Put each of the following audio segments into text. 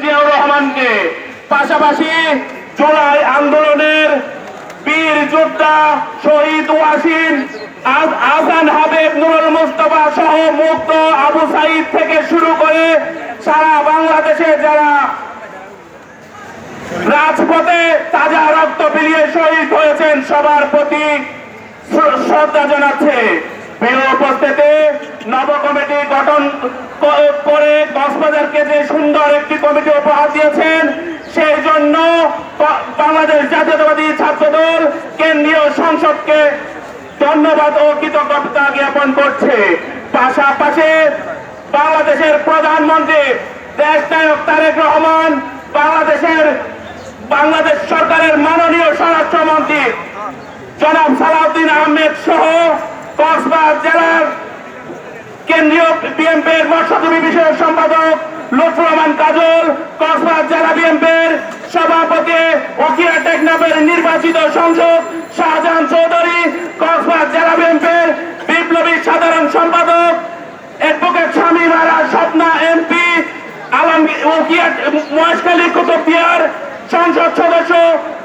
জিয়াউর রহমানকে, পাশাপাশি জুলাই আন্দোলনের বীর যোদ্ধা শহীদ ওয়াসিম আহসান হাবিব নুরুল মুস্তাফা সহ মুক্ত আবু সাইদ থেকে শুরু করে সারা বাংলাদেশে যারা রাজপথে তাজা রক্ত বিলিয়ে শহীদ হয়েছেন সবার প্রতি শ্রদ্ধা জানাচ্ছে। প্রিয় উপস্থিতি, নব কমিটি গঠন করে কক্সবাজারকে যে সুন্দর একটি কমিটি উপহার দিয়েছেন সেই জন্য বাংলাদেশ জাতীয়তাবাদী ছাত্রদল কেন্দ্রীয় সংসদকে ধন্যবাদ ও কৃতজ্ঞতা জ্ঞাপন করছে। পাশাপাশি বাংলাদেশের প্রধানমন্ত্রী দেশনায়ক তারেক রহমান, বাংলাদেশ সরকারের মাননীয় স্বরাষ্ট্রমন্ত্রী জনাব সালাউদ্দিন আহমেদ সহ কক্সবাজার জেলার কেন্দ্রীয় বিএনপির মৎস্যজীবী বিষয়ক সম্পাদক লুৎফুর রহমান কাজল, কক্সবাজার জেলা বিএনপির সভাপতি ওকিয়া টেকনাফের নির্বাচিত সংসদ শাহজাহান চৌধুরী, কক্সবাজার জেলা বিএনপির বিপ্লবী সাধারণ সম্পাদক অ্যাডভোকেট শামীম আরা স্বপ্না এমপি, আলমগীর ওকিয়া মহেশখালী কুতুবদিয়ার সংসদ সদস্য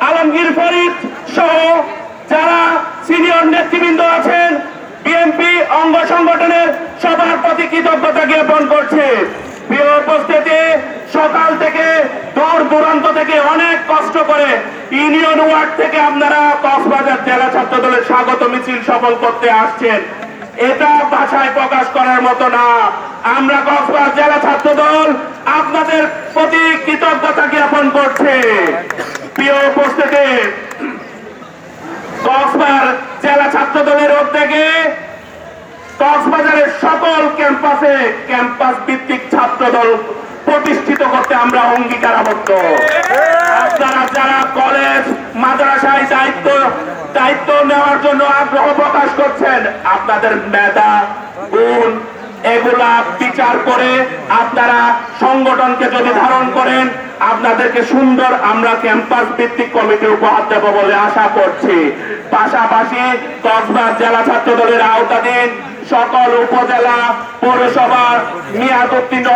আলমগীর ফরিদ সহ যারা সিনিয়র নেতৃবৃন্দ আছেন, বিএনপি অঙ্গ সংগঠনের সবার প্রতি কৃতজ্ঞতা জ্ঞাপন করছে। প্রিয় উপস্থিতি, সকাল থেকে দূর দূরান্ত থেকে অনেক কষ্ট করে ইউনিয়ন ওয়ার্ড থেকে আপনারা কক্সবাজার জেলা ছাত্র দলের স্বাগত মিছিল সফল করতে আসছেন। এটা ভাষায় প্রকাশ করার মতো না। আমরা কক্সবাজার জেলা ছাত্র দল আপনাদের প্রতি কৃতজ্ঞতা জ্ঞাপন করছে। প্রিয় উপস্থিতি, কক্সবাজার জেলা ছাত্র দলের উদ্যোগে কক্সবাজারের সকল ক্যাম্পাসে ক্যাম্পাস ভিত্তিক ছাত্র দল প্রতিষ্ঠিত করতে আমরা অঙ্গীকারাবদ্ধ। আপনারা যারা কলেজ মাদ্রাসায় দায়িত্ব নেওয়ার জন্য আগ্রহ প্রকাশ করছেন, আপনাদের মেধা গুণ এগুলা বিচার করে আপনারা সংগঠনকে যদি ধারণ করেন, আপনাদেরকে সুন্দর আমরা ক্যাম্পাস ভিত্তিক কমিটি উপহার দেব বলে আশা করছি। পাশাপাশি কক্সবাজার জেলা ছাত্র দলের আওতাধীন সকল উপজেলা পৌরসভা মেয়াদ উত্তীর্ণ